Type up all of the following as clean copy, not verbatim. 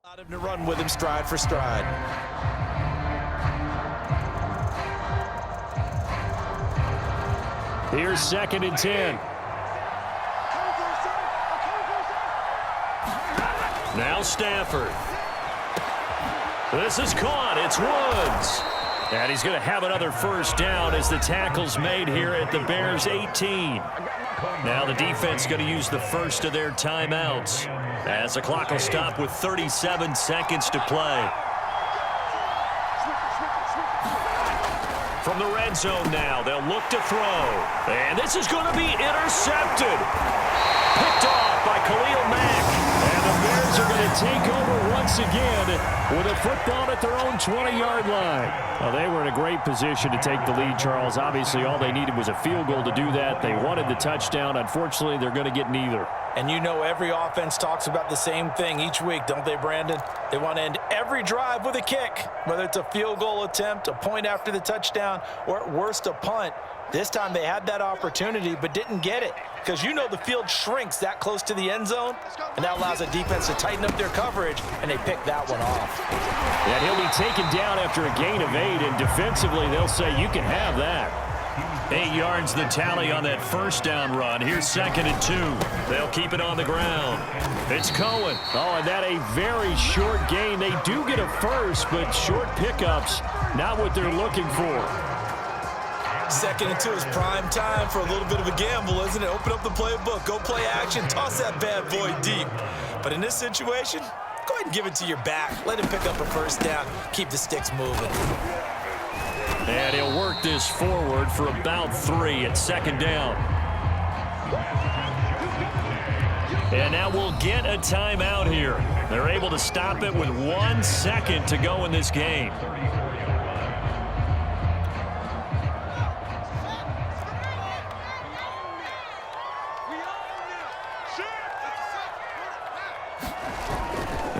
Allowed him to run with him stride for stride. Here's 2nd and 10. Now Stafford. This is caught. It's Woods. And he's going to have another first down as the tackle's made here at the Bears' 18. Now the defense going to use the first of their timeouts as the clock will stop with 37 seconds to play. From the red zone now, they'll look to throw. And this is going to be intercepted. Picked off by Khalil Mack. And the Bears are going to take over once again with a football at their own 20-yard line. Well, they were in a great position to take the lead, Charles. Obviously, all they needed was a field goal to do that. They wanted the touchdown. Unfortunately, they're going to get neither. And you know every offense talks about the same thing each week, don't they, Brandon? They want to end every drive with a kick, whether it's a field goal attempt, a point after the touchdown, or at worst a punt. This time they had that opportunity but didn't get it because you know the field shrinks that close to the end zone, and that allows the defense to tighten up their coverage, and they pick that one off. And he'll be taken down after a gain of 8, and defensively they'll say you can have that. 8 yards the tally on that first down run. Here's 2nd and 2. They'll keep it on the ground. It's Cohen. Oh, and that a very short gain. They do get a first, but short pickups, not what they're looking for. 2nd and 2 is prime time for a little bit of a gamble, isn't it? Open up the playbook, go play action, toss that bad boy deep. But in this situation, go ahead and give it to your back. Let him pick up a first down. Keep the sticks moving. And he'll work this forward for about 3 at 2nd down. And now we'll get a timeout here. They're able to stop it with 1 second to go in this game.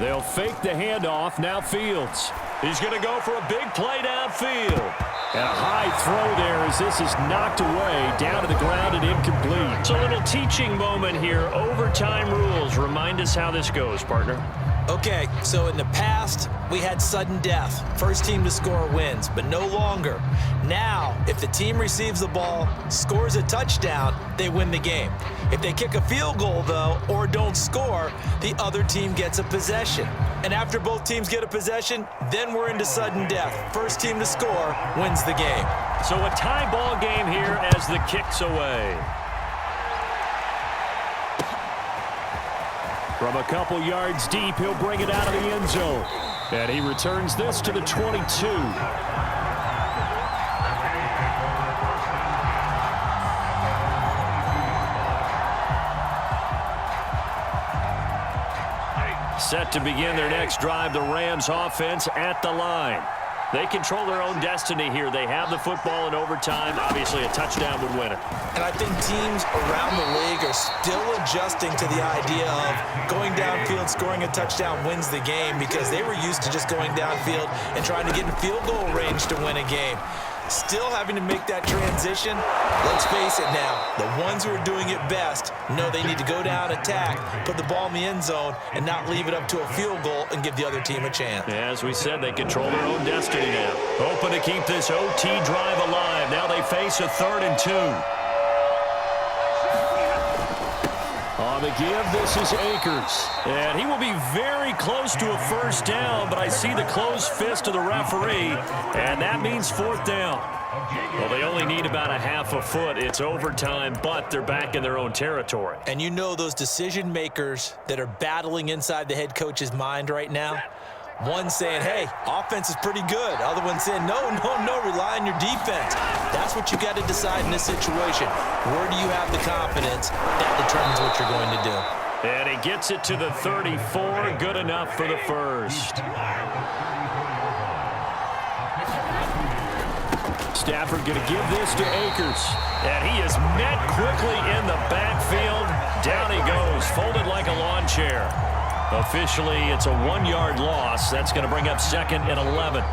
They'll fake the handoff. Now Fields. He's going to go for a big play downfield. And a high throw there as this is knocked away, down to the ground and incomplete. It's a little teaching moment here. Overtime rules. Remind us how this goes, partner. Okay, so in the past, we had sudden death. First team to score wins, but no longer. Now, if the team receives the ball, scores a touchdown, they win the game. If they kick a field goal, though, or don't score, the other team gets a possession. And after both teams get a possession, then we're into sudden death. First team to score wins the game. So a tie ball game here as the kick's away. From a couple yards deep, he'll bring it out of the end zone. And he returns this to the 22. Set to begin their next drive, the Rams offense at the line. They control their own destiny here. They have the football in overtime. Obviously, a touchdown would win it. And I think teams around the league are still adjusting to the idea of going downfield, scoring a touchdown wins the game because they were used to just going downfield and trying to get in field goal range to win a game. Still having to make that transition. Let's face it now, the ones who are doing it best know they need to go down, attack, put the ball in the end zone, and not leave it up to a field goal and give the other team a chance. As we said, they control their own destiny now. Hoping to keep this OT drive alive. Now they face a 3rd and 2. On the give, this is Akers. And he will be very close to a first down, but I see the closed fist of the referee, and that means 4th down. Well, they only need about a half a foot. It's overtime, but they're back in their own territory. And you know those decision makers that are battling inside the head coach's mind right now? One saying, hey, offense is pretty good. Other one saying, no, rely on your defense. That's what you got to decide in this situation. Where do you have the confidence? That determines what you're going to do. And he gets it to the 34. Good enough for the first. Stafford going to give this to Akers. And he is met quickly in the backfield. Down he goes, folded like a lawn chair. Officially, it's a 1-yard loss. That's going to bring up 2nd and 11.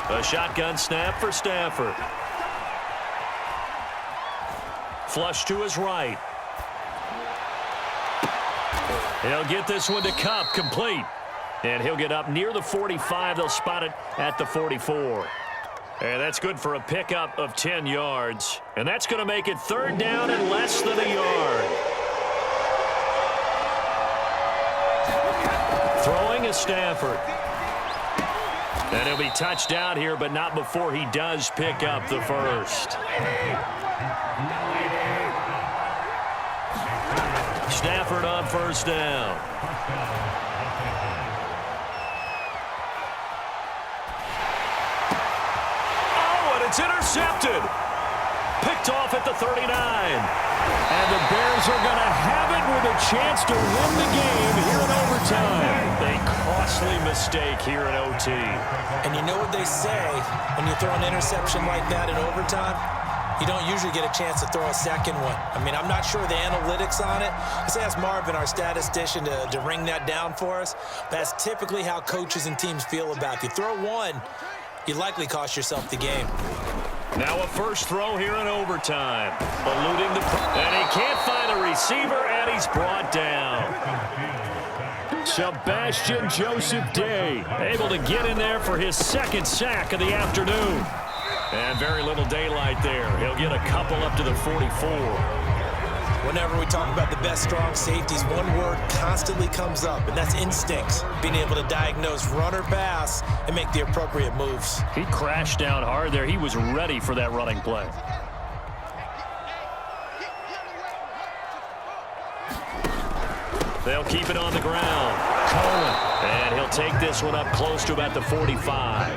A shotgun snap for Stafford. Flush to his right. He'll get this one to Kupp, complete. And he'll get up near the 45. They'll spot it at the 44. And that's good for a pickup of 10 yards. And that's going to make it third down and less than a yard. Throwing is Stafford. And he'll be touched out here, but not before he does pick up the first. Stafford on first down. Oh, and it's intercepted. Picked off at the 39. And the Bears are going to have it with a chance to win the game here in overtime. A costly mistake here in OT. And you know what they say, when you throw an interception like that in overtime, you don't usually get a chance to throw a second one. I mean, I'm not sure the analytics on it. Let's ask Marvin, our statistician, to ring that down for us. That's typically how coaches and teams feel about it. You throw one, you likely cost yourself the game. Now a first throw here in overtime. Eluding the... And he can't find a receiver, and he's brought down. Sebastian Joseph Day able to get in there for his second sack of the afternoon. And very little daylight there. He'll get a couple up to the 44. Whenever we talk about the best strong safeties, one word constantly comes up, and that's instincts. Being able to diagnose run or pass and make the appropriate moves. He crashed down hard there. He was ready for that running play. They'll keep it on the ground. Cohen. And he'll take this one up close to about the 45.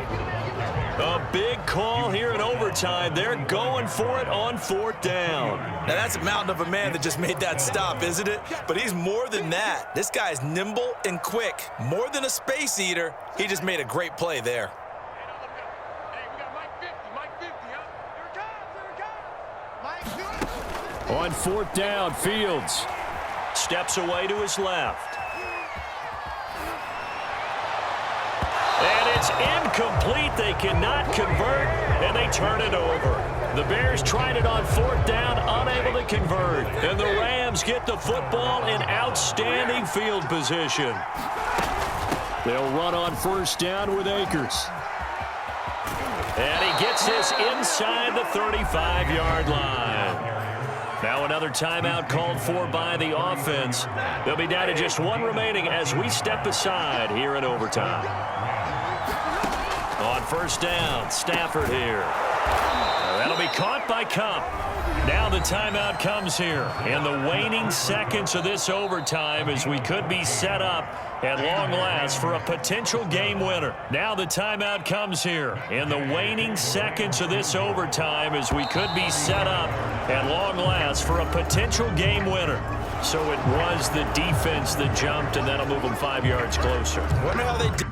A big call here in overtime. They're going for it on fourth down. Now, that's a mountain of a man that just made that stop, isn't it? But he's more than that. This guy's nimble and quick. More than a space eater. He just made a great play there. On fourth down, Fields steps away to his left. And it's incomplete. They cannot convert, and they turn it over. The Bears tried it on fourth down, unable to convert. And the Rams get the football in outstanding field position. They'll run on first down with Akers. And he gets this inside the 35-yard line. Now another timeout called for by the offense. They'll be down to just one remaining as we step aside here in overtime. On first down, Stafford here. That'll be caught by Kupp. Now the timeout comes here in the waning seconds of this overtime as we could be set up at long last for a potential game winner. Now the timeout comes here in the waning seconds of this overtime as we could be set up at long last for a potential game winner. So it was the defense that jumped, and that'll move them 5 yards closer. Wonder how they did.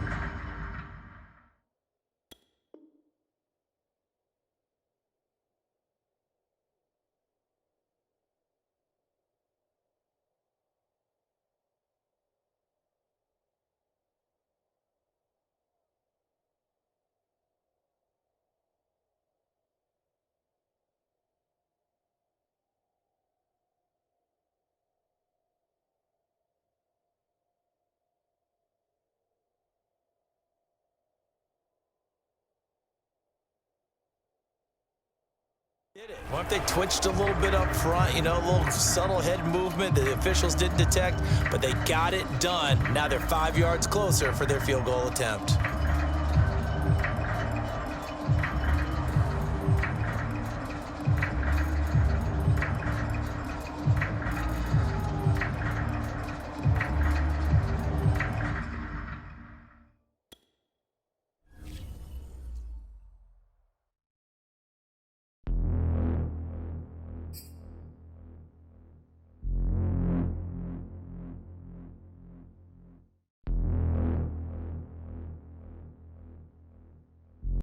What if they twitched a little bit up front, you know, a little subtle head movement the officials didn't detect, but they got it done. Now they're 5 yards closer for their field goal attempt.